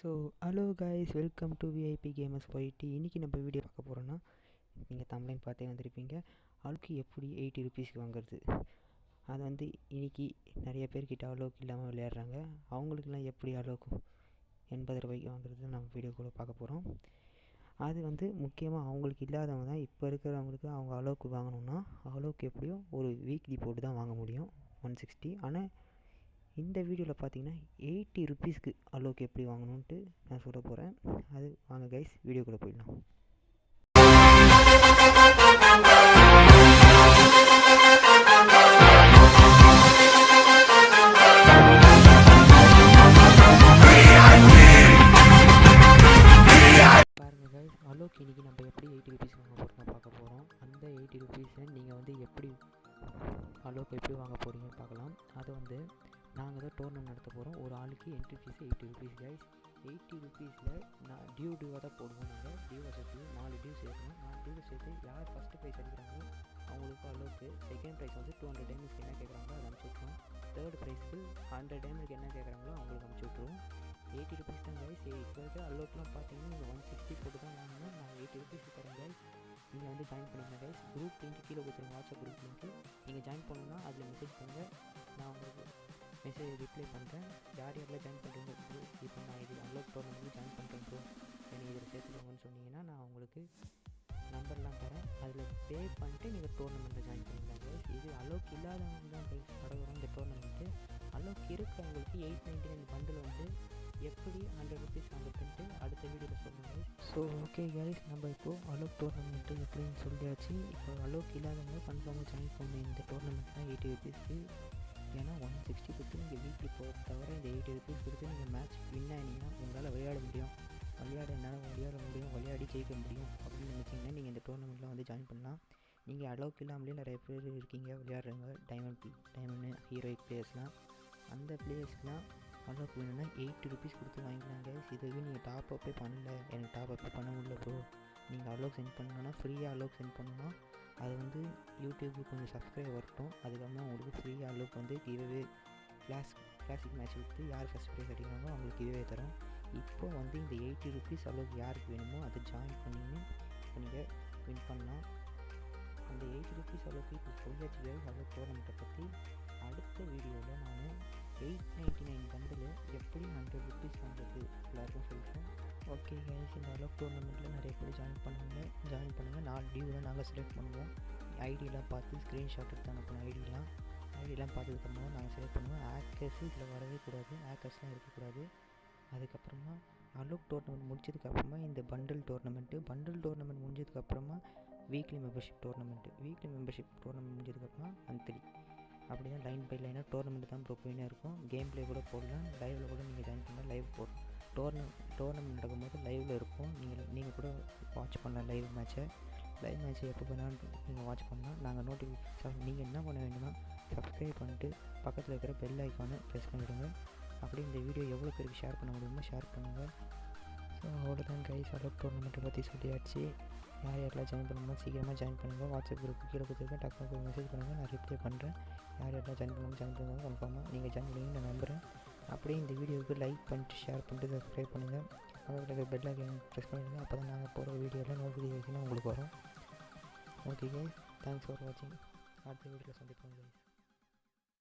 So hello guys, welcome to VIP gamers YT. இன்றைக்கி நம்ம video பார்க்க போகிறோன்னா, நீங்கள் தமிழ்லைன் பார்த்தே வந்திருப்பீங்க, அலோக்கு எப்படி 80 ருபீஸ்க்கு வாங்குறது. அது வந்து இன்றைக்கி நிறைய பேர்கிட்ட அலோக்கு இல்லாமல் விளையாடுறாங்க. அவங்களுக்குலாம் எப்படி அலோக்கு 80 ரூபாய்க்கு வாங்குறது நம்ம வீடியோக்குள்ளே பார்க்க போகிறோம். அது வந்து முக்கியமாக அவங்களுக்கு இல்லாதவங்க தான். இப்போ இருக்கிறவங்களுக்கு அவங்க அலோக்கு வாங்கணுன்னா அலோக்கு எப்படியும் ஒரு வீக்லி போட்டு தான் வாங்க முடியும், 160. ஆனால் இந்த வீடியோவில் பார்த்தீங்கன்னா 80 ருபீஸ்க்கு அலோக்கு எப்படி வாங்கணுன்ட்டு நான் சொல்ல போகிறேன். அது வாங்க கைஸ், வீடியோக்குள்ளே போயிடலாம். பாருங்கள் கைஸ், அலோக்கு இன்றைக்கி நம்ம எப்படி 80 ருபீஸ் வாங்க போகிறோம் பார்க்க போகிறோம். அந்த 80 ருபீஸை நீங்கள் வந்து எப்படி அலோக்கு எப்படி வாங்க போகிறீங்கன்னு பார்க்கலாம். அது வந்து நாங்கள் தான் டோர்னமெண்ட் நடத்த போகிறோம். ஒரு ஆளுக்கு என்ட்ரி ஃபீஸ் 80 ருபீஸ் கைஸ். 80 ருபீஸில் நான் டியூவாக தான் போடுவோம். நாங்கள் டியூவை சேர்த்து 4 டியூ சேர்க்கணும். 4 டியூவை சேர்த்து யார் ஃபஸ்ட்டு ப்ரைஸ் அடிக்கிறாங்களோ அவங்களுக்கு அலோக்கு. செகண்ட் ப்ரைஸ் வந்து 200 டைமண்ட்ஸ்க்கு என்ன கேட்குறாங்களோ அதை அனுப்பிச்சி விட்ருவோம். தேர்ட் ப்ரைஸ்க்கு 100 டைமண்ட்க்கு என்ன கேட்குறாங்களோ அவங்களுக்கு அனுப்பிச்சி விட்ருவோம். 80 ருபீஸ் தான் கைஸ். இப்போ இருக்கிற அலோக்கெலாம் பார்த்தீங்கன்னா நீங்கள் 160 போட்டு தான் வாங்கணும். நான் 80 ருபீஸ்க்கு தரேன் கைஸ். நீங்கள் வந்து ஜாயின் பண்ணிக்கலாம் கைஸ். குரூப் லிங்க் கீழே கொடுத்துருங்க, வாட்ஸ்அப் குரூப் லிங்க்கு. நீங்கள் ஜாயின் பண்ணணுன்னா அதில் மெசேஜ் பண்ணுங்கள், நான் உங்களுக்கு மெசேஜ் ரிப்ளை பண்ணுறேன். யார் யாரெல்லாம் ஜாயின் பண்ணுறீங்க ப்ரோ, இப்போ நான் இது அலோக் டோர்னமெண்ட் ஜாயின் பண்ணுறேன் ப்ரோ, என்னை இதில் சேர்த்துக்கோங்கன்னு சொன்னீங்கன்னா நான் உங்களுக்கு நம்பர்லாம் தரேன். அதில் பே பண்ணிட்டு நீங்கள் டோர்னமெண்ட்டில் ஜாயின் பண்ணிக்கலாம் கைஸ். இது அலோக் இல்லாதவங்க தான் கைஸ் நடக்கிறோம் இந்த டோர்னமெண்ட்டு. அலோக் இருக்கிறவங்களுக்கு 899 பண்டில் வந்து எப்படி 100 ருபீஸ் வாங்குறதுன்ட்டு அடுத்த வீடியோவில் சொல்லுங்கள். ஸோ ஓகே கைஸ், நம்ம இப்போது அலோக் டோர்னமெண்ட்டு எப்படின்னு சொல்லியாச்சு. இப்போ அலோக் இல்லாதவங்க கன்ஃபார்மாக ஜாயின் பண்ண இந்த டோர்னமெண்ட் தான் 80 ருபீஸ்க்கு. ஏன்னா 160 கொடுத்து நீங்கள் வீக்லி போகிறத தவிர இந்த 80 ருபீஸ் கொடுத்து நீங்கள் மேட்ச் வின் ஆனீங்கன்னா உங்களால் விளையாட முடியும். விளையாடி ஜெயிக்க முடியும் அப்படின்னு நினச்சிங்கன்னா நீங்கள் இந்த டோர்னமெண்ட்டில் வந்து ஜாயின் பண்ணலாம். நீங்கள் அலோக் இல்லாமலே நிறைய பேர் இருக்கீங்க விளையாடுறவங்க, டைமண்ட் ஹீரோயிக் பிளேயர்ஸ்லாம். அந்த பிளேயர்ஸ்லாம் அலோக் வேணும்னா 80 ருபீஸ் கொடுத்து வாங்கிக்கலாம் கைஸ். இதுவே நீங்கள் டாப் அப்பே பண்ணல, எனக்கு டாப் அப்பே பண்ண முடியல ப்ரோ, நீங்கள் அலோக் சென்ட் பண்ணணுன்னா ஃப்ரீயாக அலோக் சென்ட் பண்ணணுன்னா அது வந்து யூடியூப்புக்கு கொஞ்சம் சப்ஸ்கிரைப் வரட்டும். அதுக்கப்புறம் உங்களுக்கு ஃப்ரீயாக அலோக் வந்து கிவ்அவே கிளாசிக் மேட்ச் விட்டு யார் ஃபஸ்ட் ப்ரைஸ் அடிக்கிறாங்களோ அவங்களுக்கு கிவ்அவே தரோம். இப்போ வந்து இந்த 80 ருபீஸ் அலோக் யாருக்கு வேணுமோ அதை ஜாயின் பண்ணின்னு நீங்கள் வின் பண்ணலாம். அந்த 80 ருபீஸ் அலோக்கு இப்போ சொல்லியாச்சு அலோக் டோர்னமெண்ட்டை பற்றி. அடுத்த வீடியோவில் நான் 899 பண்டில் எப்படி 100 ருபீஸ் வாங்குறது எல்லாருக்கும் சொல்கிறேன். ஓகே கைஸ், இந்த அலோக் டோர்னமெண்ட்டில் நிறைய பேர் ஜாயின் பண்ணுங்கள். 4 டியூ தான் நாங்கள் செலக்ட் பண்ணுவோம். ஐடியெலாம் பார்த்து ஸ்க்ரீன்ஷாட் எடுத்து அனுப்பணும். ஐடியெலாம் பார்த்ததுக்கப்புறமா நாங்கள் செலக்ட் பண்ணுவோம். ஹேக்கர்ஸு இதில் வரவே கூடாது, ஹேக்கர்ஸ்லாம் இருக்கக்கூடாது. அதுக்கப்புறமா அலோக் டோர்னமெண்ட் முடிச்சதுக்கப்புறமா இந்த பண்டில் டோர்னமெண்ட் முடிஞ்சதுக்கப்புறமா வீக்லி மெம்பர்ஷிப் டோர்னமெண்ட் முடிஞ்சதுக்கப்புறமா மந்த்லி. அப்படி தான் லைன் பை லைனாக டோர்னமெண்ட் தான் ப்ரோ போயினே இருக்கும். கேம் ப்ளே கூட போடலாம், லைவில் கூட நீங்கள் ஜாயின் பண்ணலாம். லைவ் போடலாம். டோர்னமெண்ட் நடக்கும்போது லைவில் இருக்கும். நீங்கள் கூட வாட்ச் பண்ணலாம் லைவ் மேட்ச்சை எப்போ பண்ணாலும் நீங்கள் வாட்ச் பண்ணலாம். நாங்கள் நோட்டிஃபிகேஷன் நீங்கள் என்ன பண்ண வேண்டும்னா சப்ஸ்கிரைப் பண்ணிட்டு பக்கத்தில் இருக்கிற பெல் ஐக்கானை ப்ரெஸ் பண்ணிவிடுங்க. அப்படி இந்த வீடியோ எவ்வளோ பேருக்கு ஷேர் பண்ண முடியுமோ ஷேர் பண்ணுங்கள். ஸோ அவ்வளோதான் கைஸ், அலோக் டோர்னமெண்ட்டை பற்றி சொல்லியாச்சு. யாரெல்லாம் ஜாயின் பண்ணணுமோ சீக்கிரமாக ஜாயின் பண்ணுங்கள். வாட்ஸ்அப் குரூப் கீழே கொடுத்துருக்கேன், டக்குனு மெசேஜ் பண்ணுங்கள், நான் ரிப்ளை பண்ணுறேன். யாரெல்லாம் ஜாயின் பண்ணுங்கள் கன்ஃபார்மாக நீங்கள் ஜாயின் பண்ணுவீங்கன்னு நான் நம்புகிறேன். அப்படியே இந்த வீடியோவுக்கு லைக் பண்ணிட்டு ஷேர் பண்ணிட்டு சப்ஸ்கிரைப் பண்ணுங்கள். பக்கத்தில் பெல் ஐக்கான் ப்ரெஸ் பண்ணிடுங்க. அப்போ தான் நாங்கள் போகிற வீடியோவில் நோட்டிஃபிகேஷன் உங்களுக்கு வரும். ஓகே கைஸ், தேங்க்ஸ் ஃபார் வாட்சிங். அடுத்த வீடியோவில் சந்திப்போம்.